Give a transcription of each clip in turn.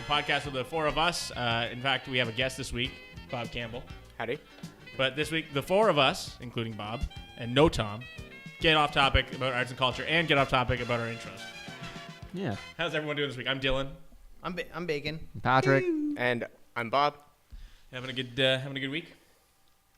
podcast of the four of us. In fact, we have a guest this week, Bob Campbell. Howdy. But this week, the four of us, including Bob and no Tom, get off topic about arts and culture and get off topic about our intros. Yeah. How's everyone doing this week? I'm Dylan. I'm Bacon. Patrick. And I'm Bob. Having a good week.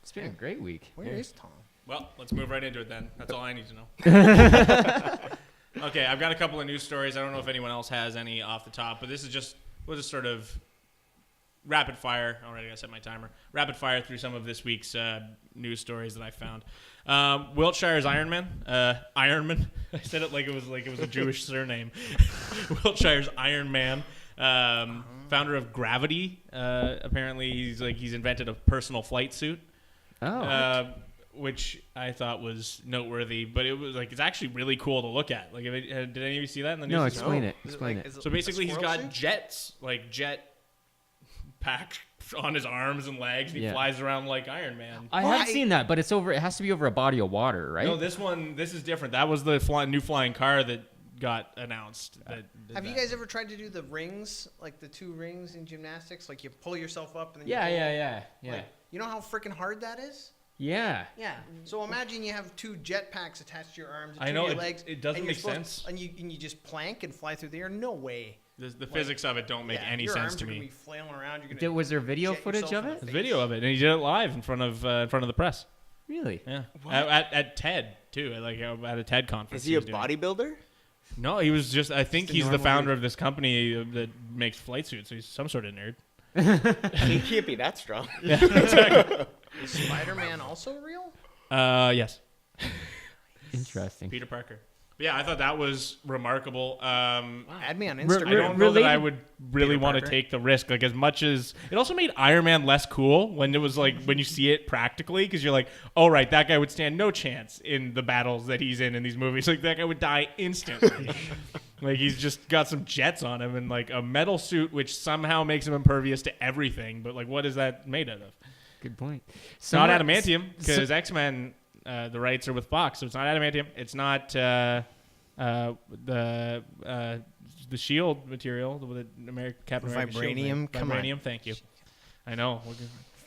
It's been a great week. Where is Tom? Well, let's move right into it then. That's all I need to know. Okay, I've got a couple of news stories. I don't know if anyone else has any off the top, but we'll just sort of rapid fire. Already I set my timer. Rapid fire through some of this week's news stories that I found. Wiltshire's Ironman. Ironman. I said it like it was a Jewish surname. Wiltshire's Ironman. Founder of Gravity. Apparently he's invented a personal flight suit. Oh. Which I thought was noteworthy, but it's actually really cool to look at. Like, did any of you see that in the news? No, explain it. Explain it. So basically, he's got suit? jets, like jet pack on his arms and legs, and he flies around like Iron Man. I have seen that, but it has to be over a body of water, right? No, this is different. That was the new flying car that got announced. Have you guys ever tried to do the rings, like the two rings in gymnastics? Like you pull yourself up and then Yeah. Like, you know how freaking hard that is? Yeah. Yeah. So imagine you have two jet packs attached to your arms and I know, your legs. it doesn't and make sense. And you just plank and fly through the air. No way. The physics of it don't make any sense to Your arms are me. gonna be flailing around. You're gonna Was there video jet footage yourself of in it? the There's face. video of it, and he did it live in front of the press. Really? Yeah, at TED too, at a TED conference. Is he a was doing it. bodybuilder? No, he was just. I think Just a he's the normal founder dude. of this company that makes flight suits. So he's some sort of nerd. He can't be that strong. Yeah, exactly. Is Spider-Man also real? Yes. Interesting. Peter Parker. But yeah, I thought that was remarkable. Add me on I Instagram. don't know that I related- would really Peter want to Parker. take the risk. Like, as much as it also made Iron Man less cool when it was like when you see it practically, because you're like, oh right, that guy would stand no chance in the battles that he's in these movies. Like that guy would die instantly. Like he's just got some jets on him and like a metal suit, which somehow makes him impervious to everything. But like, what is that made out of? Good point. It's not adamantium because X-Men, the rights are with Fox, so it's not adamantium. It's not the shield material, the American Captain America shield Vibranium? thing. Come on. Vibranium, thank you. I know.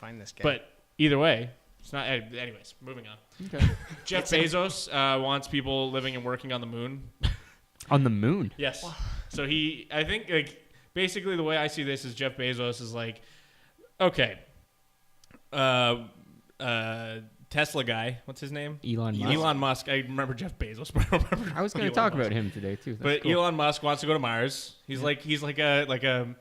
Find this guy. But either way, it's not. Anyways, moving on. Okay. Jeff Bezos wants people living and working on the moon. On the moon. Yes. So I think like basically the way I see this is Jeff Bezos is like, okay, Tesla guy, what's his name? Elon Musk. Elon Musk. I remember Jeff Bezos, but I don't remember. I was going to Elon talk Musk. about him today too. That's But cool. Elon Musk wants to go to Mars. He's like a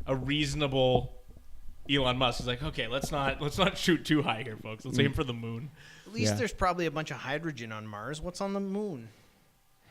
reasonable Elon Musk. He's like, okay, let's not shoot too high here, folks. Let's aim for the moon. At least Yeah. there's probably a bunch of hydrogen on Mars. What's on the moon?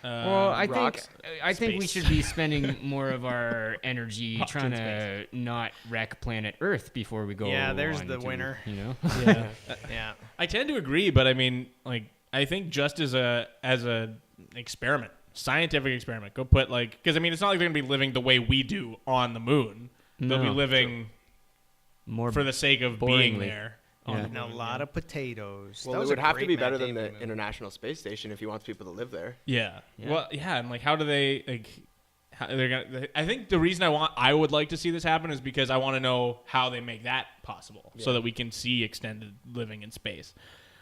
Well, rocks, I think we space. should be spending more of our energy Rock trying in to not wreck planet Earth before we go. Yeah, there's on the to, winner. You know. Yeah. Yeah. I tend to agree, but I mean, like, I think just as a experiment, scientific experiment, go put because I mean, it's not like they're gonna be living the way we do on the moon. They'll be No. living More for the sake of being boringly. there. On Yeah. the And a moon, lot yeah. of potatoes. Well, That it was would a have to great be Matt better than Damon the movie. International Space Station if he wants people to live there. Yeah. Yeah. Well, yeah, and like, how do they like? How they're gonna? I think the reason I would like to see this happen is because I want to know how they make that possible, so that we can see extended living in space,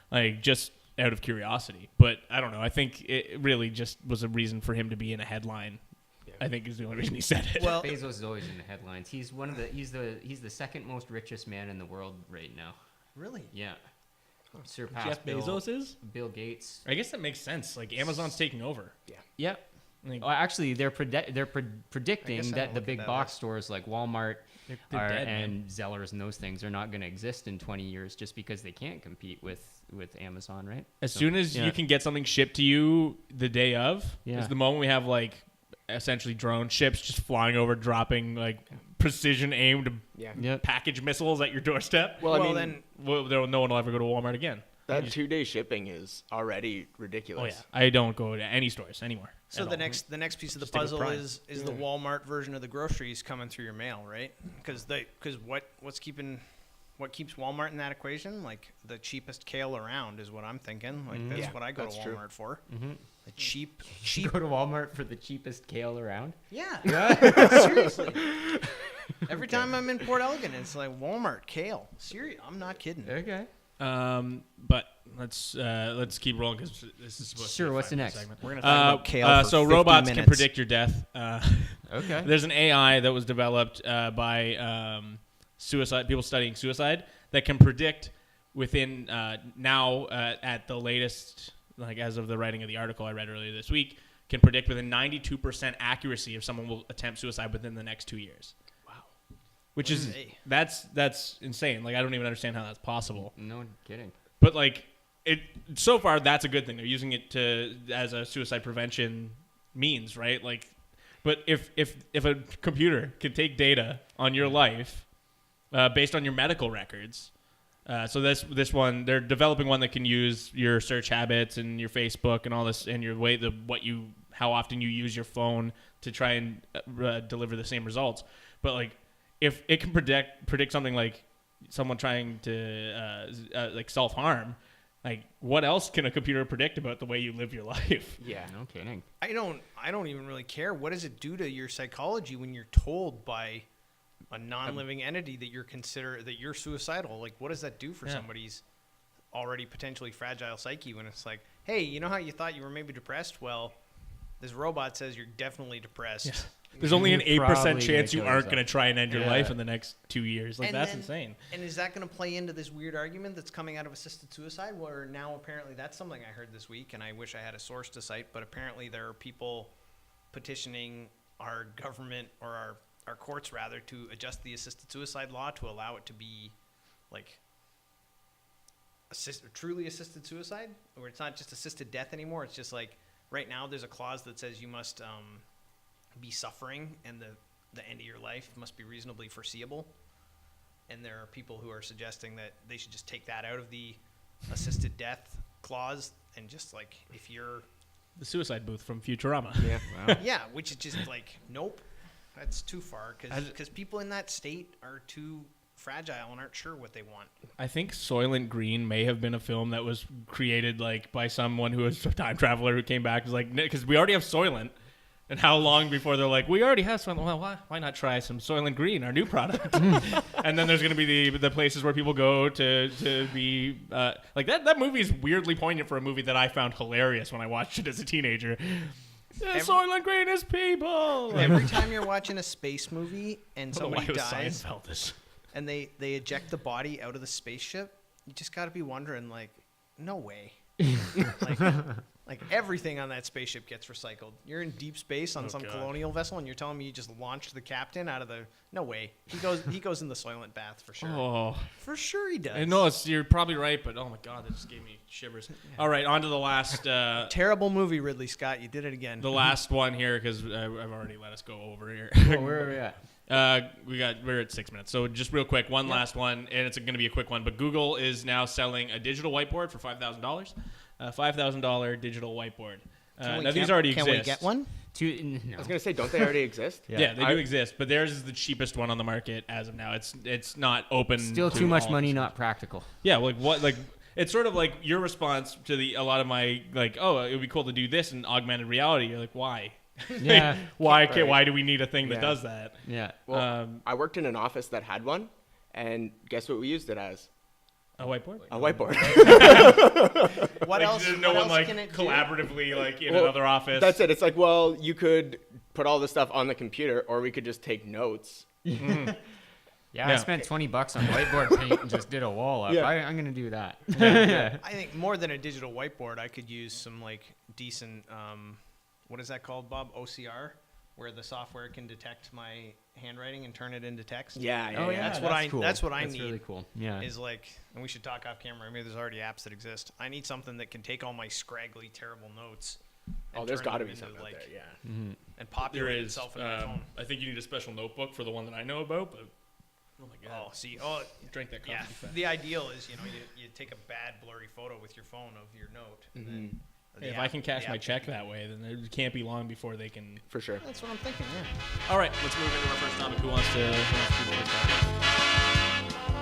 like just out of curiosity. But I don't know. I think it really just was a reason for him to be in a headline. Yeah. I think is the only reason he said it. Well, Bezos is always in the headlines. He's he's the second most richest man in the world right now. really? Yeah. Surpassed Jeff Bezos is. Bill Gates. I guess that makes sense. Like Amazon's taking over. Yeah. Like, Well, actually, they're I predicting guess I that don't the look big at that box list. stores like Walmart they're are, dead, man. and Zellers and those things are not going to exist in 20 years just because they can't compete with Amazon, right? As So, soon as yeah. you can get something shipped to you the day of, Yeah. is the moment we have like essentially drone ships just flying over, dropping like precision aimed Yeah. Yep. package missiles at your doorstep. Well, I mean, then No one will ever go to Walmart again. that 2-day shipping is already Oh ridiculous. yeah, I don't go to any stores anymore. so at the all. next piece of the Just stick with puzzle Prime. is the Walmart version of the groceries coming through your mail, right? Because what's keeping what keeps Walmart in that equation? Like the cheapest kale around is what I'm thinking. Like that's Yeah, what I go to that's true. Walmart for. Mm-hmm. The cheap. Go to Walmart for the cheapest kale around. Yeah. Seriously. Every time I'm in Port Elgin, it's like Walmart kale. Serious. I'm not kidding. Okay. But let's keep rolling because this is supposed to be a What's the 5-minute next? segment. We're gonna talk about kale for So 50 robots can minutes. predict your death. Okay. There's an AI that was developed by people studying suicide that can predict within now at the latest, like as of the writing of the article I read earlier this week, can predict with a 92% accuracy if someone will attempt suicide within the next 2 years. Wow. Which is Hey. that's insane. Like I don't even understand how that's possible. No kidding. But like it so far that's a good thing. They're using it as a suicide prevention means, right? Like but if a computer can take data on your life based on your medical records, so this one they're developing one that can use your search habits and your Facebook and all this and your way how often you use your phone to try and deliver the same results. But like if it can predict something like someone trying to like self-harm, like what else can a computer predict about the way you live your life? Yeah. No kidding. I don't even really care. What does it do to your psychology when you're told by a non-living entity that you're suicidal? Like, what does that do for somebody's already potentially fragile psyche when it's like, hey, you know how you thought you were maybe depressed? Well, this robot says you're definitely depressed. Yeah. There's only an You're 8% probably chance you gonna kill aren't going to yourself. try and end your Yeah. life in the next 2 years. Like And that's then- insane. And is that going to play into this weird argument that's coming out of assisted suicide, where now apparently that's something I heard this week, and I wish I had a source to cite, but apparently there are people petitioning our government or our courts rather to adjust the assisted suicide law to allow it to be like truly assisted suicide, where it's not just assisted death anymore. It's just like right now there's a clause that says you must be suffering and the end of your life must be reasonably foreseeable. And there are people who are suggesting that they should just take that out of the assisted death clause and just like if you're The suicide booth from Futurama. Yeah. Wow. yeah, which is just like nope, that's too far As- because people in that state are too fragile and aren't sure what they want. I think Soylent Green may have been a film that was created like by someone who was a time traveler who came back. It was like, because we already have Soylent. And how long before they're like, we already have Soylent. Well, why not try some Soylent Green, our new product? And then there's going to be the places where people go to be like that movie is weirdly poignant for a movie that I found hilarious when I watched it as a teenager. Yeah, Soylent Green is people. Every time you're watching a space movie and I don't know why somebody it was dies Seinfeld is. and they eject the body out of the spaceship, you just got to be wondering like, no way. Like everything on that spaceship gets recycled. You're in deep space on some God. colonial vessel, and you're telling me you just launched the captain out of the? No way. He goes in the Soylent bath for sure. Oh, For sure he does. I know you're probably right, but oh my God, that just gave me shivers. All right, on to the last. Terrible movie, Ridley Scott. You did it again. The last one here, because I've already let us go over here. Well, where are we at? We're at 6 minutes, so just real quick, one last one, and it's going to be a quick one. But Google is now selling a digital whiteboard for $5,000, $5,000 digital whiteboard. Now these already exist. Can we get one? I was gonna say, don't they already exist? Yeah, they do exist, but theirs is the cheapest one on the market as of now. It's not open. Still to too much all money, consumers. not practical. Yeah, like what? Like it's sort of like your response to a lot of my like, oh, it would be cool to do this in augmented reality. You're like, why? Yeah. Why do we need a thing that Yeah. does that? Yeah. Well, I worked in an office that had one, and guess what we used it as? A whiteboard. A whiteboard. What Like, else? no what one else like can it do? collaboratively like in Well, another office. That's it. It's like, well, you could put all the stuff on the computer, or we could just take notes. Yeah, Yeah. I spent $20 on whiteboard paint and just did a wall up. Yeah. I'm gonna do that. I think more than a digital whiteboard, I could use some like decent. What is that called, Bob? OCR, where the software can detect my handwriting and turn it into text. Yeah. Oh yeah, That's what I- cool. that's what I That's need. really cool. Yeah. Is like, and we should talk off camera. Maybe there's already apps that exist. I need something that can take all my scraggly, terrible notes. Oh, and there's turn got to them be into, something out like, there. Yeah. and there populate is. itself in my phone. I think you need a special notebook for the one that I know about. But oh my God, Oh, see, oh, drink that coffee. yeah. fast. The ideal is, you take a bad blurry photo with your phone of your note. And then Hey, the if I app- can cash the my app check can- that way, then it can't be long before they can. For sure. That's what I'm thinking. Yeah. All right, let's move into our first topic. Who wants to do the first topic?